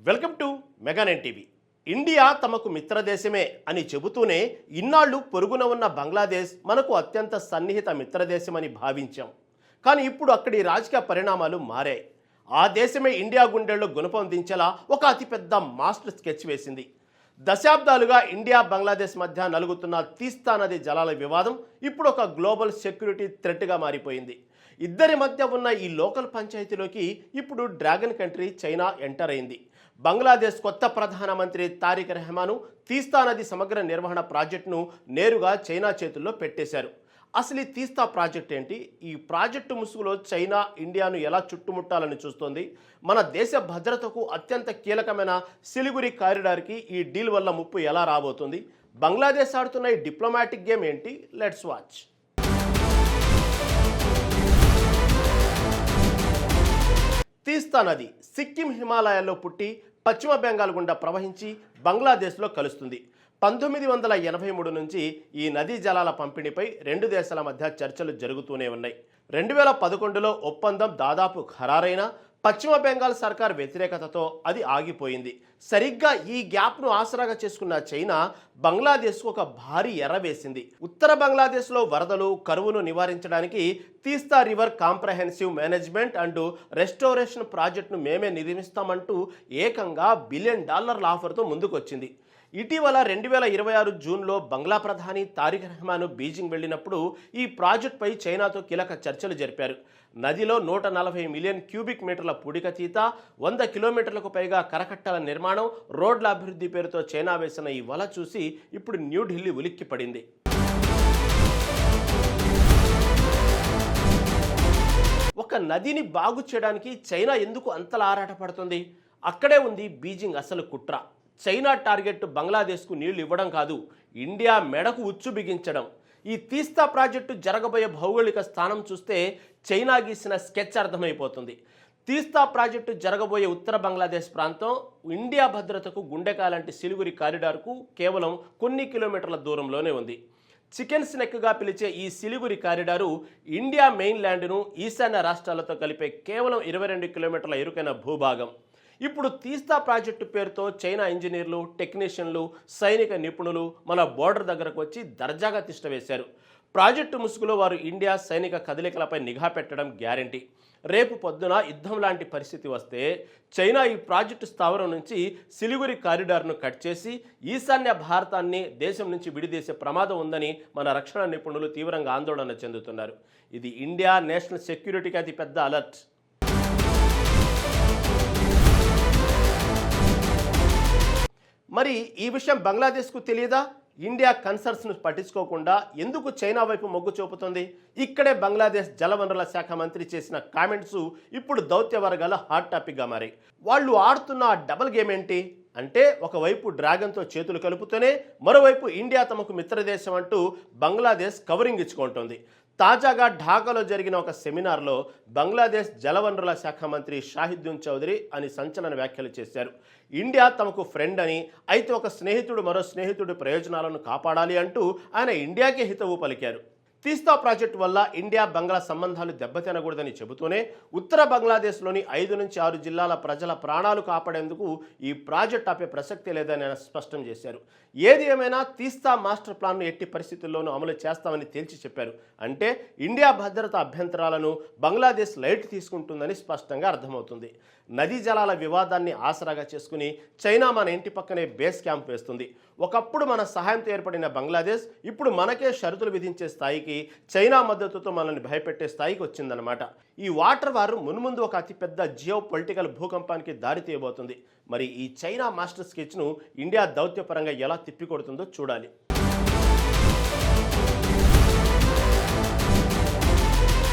Welcome to మెగా9 TV. India తమకు మిత్రదేశమే అని చెబుతూనే ఇన్నాళ్ళు పొరుగున ఉన్న బంగ్లాదేశ్ మనకు అత్యంత సన్నిహిత మిత్రదేశమని భావించాం. కానీ ఇప్పుడు అక్కడి రాజకీయ పరిణామాలు మారాయి. ఆ దేశమే ఇండియా గుండెల్లో గుణపం దించేలా ఒక అతిపెద్ద మాస్టర్ స్కెచ్ వేసింది. దశాబ్దాలుగా ఇండియా బంగ్లాదేశ్ మధ్య నలుగుతున్న తీస్తా నది జలాల వివాదం ఇప్పుడు ఒక గ్లోబల్ సెక్యూరిటీ థ్రెట్గా మారిపోయింది. ఇద్దరి మధ్య ఉన్న ఈ లోకల్ పంచాయతీలోకి ఇప్పుడు డ్రాగన్ కంట్రీ చైనా ఎంటర్ అయింది. బంగ్లాదేశ్ కొత్త ప్రధానమంత్రి తారిక్ రెహమాన్ తీస్తా నది సమగ్ర నిర్వహణ ప్రాజెక్టును నేరుగా చైనా చేతుల్లో పెట్టేశారు. అసలు ఈ తీస్తా ప్రాజెక్ట్ ఏంటి? ఈ ప్రాజెక్టు ముసుగులో చైనా ఇండియాను ఎలా చుట్టుముట్టాలని చూస్తోంది? మన దేశ భద్రతకు అత్యంత కీలకమైన సిలిగురి కారిడార్కి ఈ డీల్ వల్ల ముప్పు ఎలా రాబోతుంది? బంగ్లాదేశ్ ఆడుతున్న ఈ డిప్లొమాటిక్ గేమ్ ఏంటి? Let's watch. తీస్తా నది సిక్కిం హిమాలయాల్లో పుట్టి పశ్చిమ బెంగాల్ గుండా ప్రవహించి బంగ్లాదేశ్లో కలుస్తుంది. 1983 నుంచి ఈ నదీ జలాల పంపిణీపై రెండు దేశాల మధ్య చర్చలు జరుగుతూనే ఉన్నాయి. 2011లో ఒప్పందం దాదాపు ఖరారైన పశ్చిమ బెంగాల్ సర్కార్ వ్యతిరేకతతో అది ఆగిపోయింది. సరిగ్గా ఈ గ్యాప్ను ఆసరాగా చేసుకున్న చైనా బంగ్లాదేశ్కు ఒక భారీ ఎర్ర వేసింది. ఉత్తర బంగ్లాదేశ్లో వరదలు, కరువును నివారించడానికి తీస్తా river comprehensive management and restoration ప్రాజెక్టును మేమే నిర్మిస్తామంటూ ఏకంగా $1 బిలియన్ ఆఫర్తో ముందుకొచ్చింది. ఇటీవల 2026 జూన్లో బంగ్లా ప్రధాని తారిక్ రెహమాన్ బీజింగ్ వెళ్ళినప్పుడు ఈ ప్రాజెక్టుపై చైనాతో కీలక చర్చలు జరిపారు. నదిలో 140 మిలియన్ క్యూబిక్ మీటర్ల పూడికతీత, 100 కిలోమీటర్లకు పైగా కరకట్టల నిర్మాణం, రోడ్ల అభివృద్ధి పేరుతో చైనా వేసిన ఈ వల చూసి ఇప్పుడు న్యూఢిల్లీ ఉలిక్కిపడింది. ఒక నదిని బాగు చేయడానికి చైనా ఎందుకు అంతలా ఆరాటపడుతుంది? అక్కడే ఉంది బీజింగ్ అసలు కుట్ర. చైనా టార్గెట్ బంగ్లాదేశ్కు నీళ్లు ఇవ్వడం కాదు, ఇండియా మెడకు ఉచ్చు బిగించడం. ఈ తీస్తా ప్రాజెక్టు జరగబోయే భౌగోళిక స్థానం చూస్తే చైనా గీసిన స్కెచ్ అర్థమైపోతుంది. తీస్తా ప్రాజెక్టు జరగబోయే ఉత్తర బంగ్లాదేశ్ ప్రాంతం ఇండియా భద్రతకు గుండెకాలాంటి సిలిగురి కారిడార్కు కేవలం కొన్ని కిలోమీటర్ల దూరంలోనే ఉంది. చికెన్ స్నెక్గా పిలిచే ఈ సిలిగురి కారిడారు ఇండియా మెయిన్ ల్యాండ్ను ఈశాన్య రాష్ట్రాలతో కలిపే కేవలం 22 కిలోమీటర్ల ఇరుకైన భూభాగం. ఇప్పుడు తీస్తా ప్రాజెక్టు పేరుతో చైనా ఇంజనీర్లు, టెక్నీషియన్లు, సైనిక నిపుణులు మన బోర్డర్ దగ్గరకు వచ్చి దర్జాగా తిష్టవేశారు. ప్రాజెక్టు ముసుగులో వారు ఇండియా సైనిక కదలికలపై నిఘా పెట్టడం గ్యారంటీ. రేపు పొద్దున యుద్ధం లాంటి పరిస్థితి వస్తే చైనా ఈ ప్రాజెక్టు స్థావరం నుంచి సిలిగురి కారిడార్ను కట్ చేసి ఈశాన్య భారతాన్ని దేశం నుంచి విడిదేసే ప్రమాదం ఉందని మన రక్షణ నిపుణులు తీవ్రంగా ఆందోళన చెందుతున్నారు. ఇది ఇండియా నేషనల్ సెక్యూరిటీకి అతి పెద్ద అలర్ట్. మరి ఈ విషయం బంగ్లాదేశ్కు తెలియదా? ఇండియా కన్సర్న్స్ను పట్టించుకోకుండా ఎందుకు చైనా వైపు మొగ్గు చూపుతుంది? ఇక్కడే బంగ్లాదేశ్ జలవనరుల శాఖ మంత్రి చేసిన కామెంట్స్ ఇప్పుడు దౌత్య వర్గాల హాట్ టాపిక్గా మారాయి. వాళ్ళు ఆడుతున్న డబుల్ గేమ్ ఏంటి అంటే, ఒకవైపు డ్రాగన్తో చేతులు కలుపుతూనే మరోవైపు ఇండియా తమకు మిత్రదేశం అంటూ బంగ్లాదేశ్ కవరింగ్ ఇచ్చుకుంటోంది. తాజాగా ఢాకాలో జరిగిన ఒక సెమినార్లో బంగ్లాదేశ్ జలవనరుల శాఖ మంత్రి షాహిద్దున్ చౌదరి అని సంచలన వ్యాఖ్యలు చేశారు. ఇండియా తమకు ఫ్రెండ్ అని, అయితే ఒక స్నేహితుడు మరో స్నేహితుడి ప్రయోజనాలను కాపాడాలి అంటూ ఆయన ఇండియాకే హితవు పలికారు. తీస్తా ప్రాజెక్టు వల్ల ఇండియా బంగ్లా సంబంధాలు దెబ్బతినకూడదని చెబుతూనే ఉత్తర బంగ్లాదేశ్లోని 5 నుంచి 6 జిల్లాల ప్రజల ప్రాణాలు కాపాడేందుకు ఈ ప్రాజెక్ట్ ఆపే ప్రసక్తి లేదని ఆయన స్పష్టం చేశారు. ఏది ఏమైనా తీస్తా మాస్టర్ ప్లాన్ను ఎట్టి పరిస్థితుల్లోనూ అమలు చేస్తామని తేల్చి చెప్పారు. అంటే ఇండియా భద్రతా అభ్యంతరాలను బంగ్లాదేశ్ లైట్ తీసుకుంటుందని స్పష్టంగా అర్థమవుతుంది. నదీ జలాల వివాదాన్ని ఆసరాగా చేసుకుని చైనా మన ఇంటి పక్కనే బేస్ క్యాంప్ వేస్తుంది. ఒకప్పుడు మన సహాయంతో ఏర్పడిన బంగ్లాదేశ్ ఇప్పుడు మనకే షరతులు విధించే స్థాయికి, చైనా మద్దతుతో మనల్ని భయపెట్టే స్థాయికి వచ్చిందనమాట. ఈ వాటర్ వార్ మున్ముందు ఒక అతిపెద్ద జియో పొలిటికల్ భూకంపానికి దారి తీయబోతుంది. మరి ఈ చైనా మాస్టర్ స్కెచ్ను ఇండియా దౌత్యపరంగా ఎలా తిప్పికొడుతుందో చూడాలి.